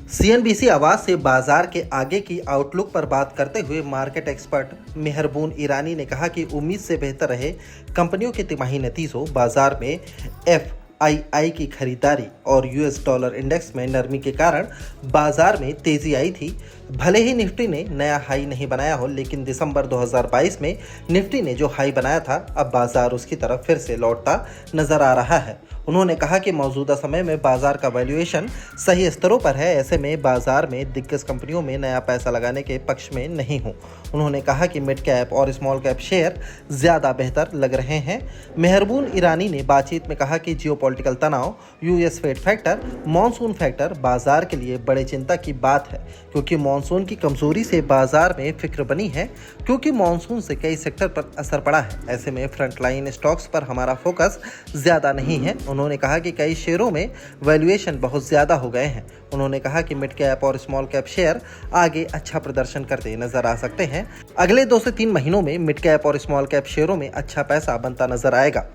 CNBC आवाज से बाजार के आगे की आउटलुक पर बात करते हुए मार्केट एक्सपर्ट मेहरबून ईरानी ने कहा कि उम्मीद से बेहतर रहे कंपनियों के तिमाही नतीजों, बाजार में एफआईआई की खरीदारी और यूएस डॉलर इंडेक्स में नरमी के कारण बाजार में तेजी आई थी। भले ही निफ्टी ने नया हाई नहीं बनाया हो, लेकिन दिसंबर 2022 में निफ्टी ने जो हाई बनाया था, अब बाजार उसकी तरफ फिर से लौटता नजर आ रहा है। उन्होंने कहा कि मौजूदा समय में बाजार का वैल्यूएशन सही स्तरों पर है, ऐसे में बाजार में दिग्गज कंपनियों में नया पैसा लगाने के पक्ष में नहीं हूं। उन्होंने कहा कि मिड कैप और स्मॉल कैप शेयर ज़्यादा बेहतर लग रहे हैं। मेहरबून ईरानी ने बातचीत में कहा कि जियोपॉलिटिकल तनाव, US Fed factor, monsoon factor बाजार के लिए बड़े चिंता की बात है, क्योंकि मॉनसून की कमजोरी से बाजार में फिक्र बनी है, क्योंकि मॉनसून से कई सेक्टर पर असर पड़ा है। ऐसे में फ्रंटलाइन स्टॉक्स पर हमारा फोकस ज़्यादा नहीं है। उन्होंने कहा कि कई शेयरों में वैल्यूएशन बहुत ज़्यादा हो गए हैं। उन्होंने कहा कि मिड कैप और स्मॉल कैप शेयर आगे अच्छा प्रदर्शन करते नजर आ सकते हैं। अगले 2 से 3 महीनों में मिड कैप और स्मॉल कैप शेयरों में अच्छा पैसा बनता नजर आएगा।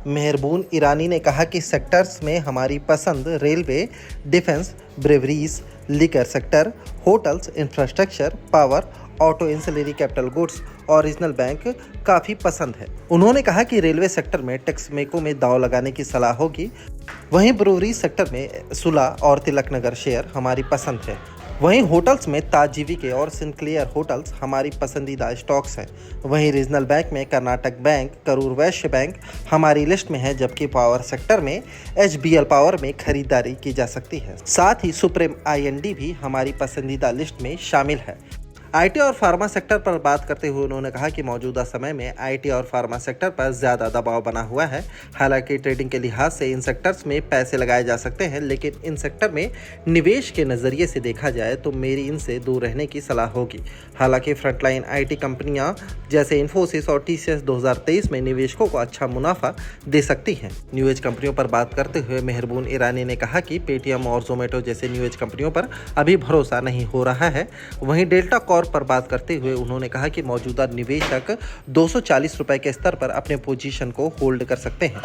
मेहरबून ईरानी ने कहा कि सेक्टर्स में हमारी पसंद railway, defence, breweries, liquor sector, hotels, infrastructure, power, auto, ancillary capital goods और रीजनल बैंक काफ़ी पसंद है। उन्होंने कहा कि रेलवे सेक्टर में टेक्समेको में दांव लगाने की सलाह होगी। वहीं ब्रूवरी सेक्टर में सुला और तिलक नगर शेयर हमारी पसंद है। वहीं होटल्स में ताज जीवीके और सिंक्लेयर होटल्स हमारी पसंदीदा स्टॉक्स हैं। वहीं रीजनल बैंक में कर्नाटक बैंक, करूर वैश्य बैंक हमारी लिस्ट में है, जबकि पावर सेक्टर में एचबीएल पावर में खरीदारी की जा सकती है। साथ ही सुप्रीम आईएनडी भी हमारी पसंदीदा लिस्ट में शामिल है। आईटी और फार्मा सेक्टर पर बात करते हुए उन्होंने कहा कि मौजूदा समय में आईटी और फार्मा सेक्टर पर ज़्यादा दबाव बना हुआ है। हालांकि ट्रेडिंग के लिहाज से इन सेक्टर्स में पैसे लगाए जा सकते हैं, लेकिन इन सेक्टर में निवेश के नज़रिए से देखा जाए तो मेरी इनसे दूर रहने की सलाह होगी। हालांकि फ्रंटलाइन आईटी कंपनियां जैसे इन्फोसिस और टीसीएस 2023 में निवेशकों को अच्छा मुनाफा दे सकती हैं। न्यू एज कंपनियों पर बात करते हुए मेहरबून ईरानी ने कहा कि पेटीएम और जोमेटो जैसे न्यू एज कंपनियों पर अभी भरोसा नहीं हो रहा है। वहीं डेल्टा कॉर्प पर बात करते हुए उन्होंने कहा कि मौजूदा निवेशक 240 रुपए के स्तर पर अपने पोजीशन को होल्ड कर सकते हैं।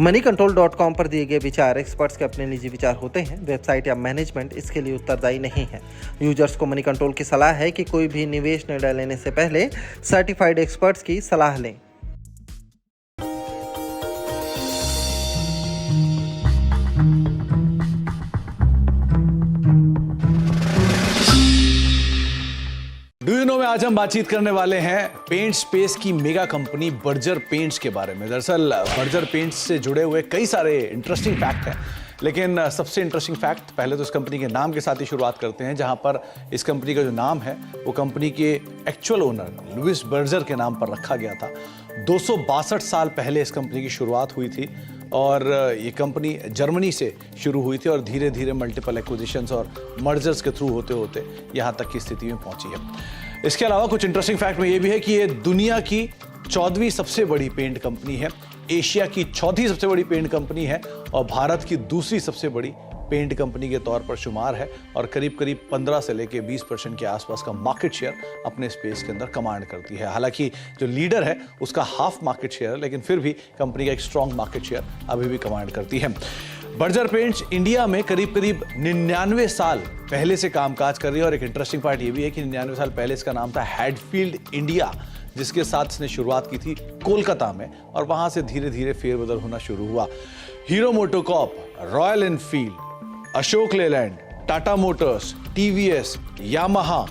moneycontrol.com पर दिए गए विचार एक्सपर्ट्स के अपने निजी विचार होते हैं। वेबसाइट या मैनेजमेंट इसके लिए उत्तरदायी नहीं है। यूजर्स को मनी कंट्रोल की सलाह है कि कोई भी निवेश निर्णय लेने से पहले सर्टिफाइड एक्सपर्ट्स की सलाह लें। डू यू नो में आज हम बातचीत करने वाले हैं पेंट स्पेस की मेगा कंपनी बर्जर पेंट्स के बारे में। दरअसल बर्जर पेंट्स से जुड़े हुए कई सारे इंटरेस्टिंग फैक्ट हैं, लेकिन सबसे इंटरेस्टिंग फैक्ट पहले तो इस कंपनी के नाम के साथ ही शुरुआत करते हैं, जहां पर इस कंपनी का जो नाम है वो कंपनी के एक्चुअल ओनर लुइस बर्जर के नाम पर रखा गया था। 262 साल पहले इस कंपनी की शुरुआत हुई थी और ये कंपनी जर्मनी से शुरू हुई थी और धीरे धीरे मल्टीपल एक्विजिशंस और मर्जर्स के थ्रू होते होते यहाँ तक की स्थिति में पहुंची है। इसके अलावा कुछ इंटरेस्टिंग फैक्ट में ये भी है कि ये दुनिया की 14वीं सबसे बड़ी पेंट कंपनी है, एशिया की 4थी सबसे बड़ी पेंट कंपनी है और भारत की दूसरी सबसे बड़ी पेंट कंपनी के तौर पर शुमार है और करीब करीब 15 से लेकर 20% के आसपास का मार्केट शेयर अपने स्पेस के अंदर कमांड करती है। हालांकि जो लीडर है उसका हाफ मार्केट शेयर है, लेकिन फिर भी कंपनी का एक स्ट्रॉन्ग मार्केट शेयर अभी भी कमांड करती है। बर्जर पेंट्स इंडिया में करीब करीब 99 साल पहले से कामकाज कर रही है और एक इंटरेस्टिंग पार्ट ये भी है कि 99 साल पहले इसका नाम था हैडफील्ड इंडिया, जिसके साथ इसने शुरुआत की थी कोलकाता में और वहां से धीरे धीरे फेरबदल होना शुरू हुआ। Hero MotoCorp, royal Enfield, Ashok Leyland, Tata Motors, TVS, Yamaha,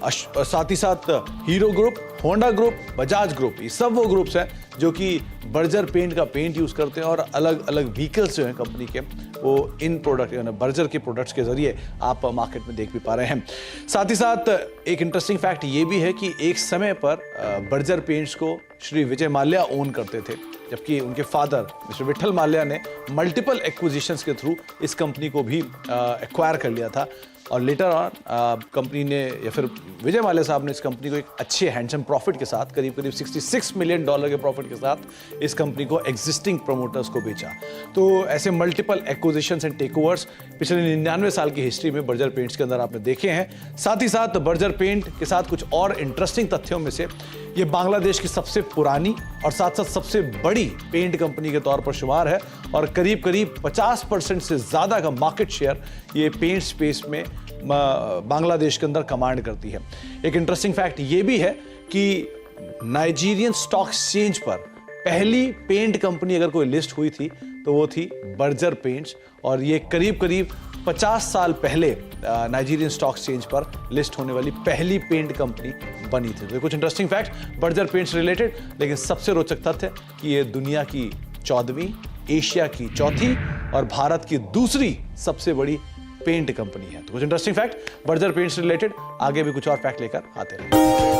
साथ ही साथ hero group, Honda group, Bajaj group, ये सब वो ग्रुप्स हैं जो कि बर्जर पेंट का पेंट यूज करते हैं और अलग अलग व्हीकल्स जो हैं कंपनी के वो इन प्रोडक्ट यानी बर्जर के प्रोडक्ट्स के जरिए आप मार्केट में देख भी पा रहे हैं। साथ ही साथ एक इंटरेस्टिंग फैक्ट ये भी है कि एक समय पर बर्जर पेंट्स को श्री विजय माल्या ओन करते थे, जबकि उनके फादर मिस्टर विठल माल्या ने मल्टीपल एक्विजिशंस के थ्रू इस कंपनी को भी एक्वायर कर लिया था और लेटर ऑन कंपनी ने या फिर विजय माल्या साहब ने इस कंपनी को एक अच्छे हैंडसम प्रॉफिट के साथ करीब करीब $66 मिलियन के प्रॉफिट के साथ इस कंपनी को एग्जिस्टिंग प्रमोटर्स को बेचा। तो ऐसे मल्टीपल एक्विजिशंस एंड टेकओवर्स पिछले 99 साल की हिस्ट्री में बर्जर पेंट्स के अंदर आपने देखे हैं। साथ ही साथ बर्जर पेंट के साथ कुछ और इंटरेस्टिंग तथ्यों में से ये बांग्लादेश की सबसे पुरानी और साथ साथ सबसे बड़ी पेंट कंपनी के तौर पर शुमार है और करीब करीब 50% से ज्यादा का मार्केट शेयर ये पेंट स्पेस में बांग्लादेश के अंदर कमांड करती है। एक इंटरेस्टिंग फैक्ट ये भी है कि नाइजीरियन स्टॉक एक्सचेंज पर पहली पेंट कंपनी अगर कोई लिस्ट हुई थी तो वो थी बर्जर पेंट्स, और ये करीब करीब 50 साल पहले नाइजीरियन स्टॉक एक्सचेंज पर लिस्ट होने वाली पहली पेंट कंपनी बनी थी। तो कुछ interesting fact Berger paints related, लेकिन सबसे रोचक तथ्य कि ये दुनिया की 14वीं, एशिया की 4थी और भारत की दूसरी सबसे बड़ी पेंट कंपनी है। तो कुछ interesting fact Berger paints related, आगे भी कुछ और फैक्ट लेकर आते रहेंगे।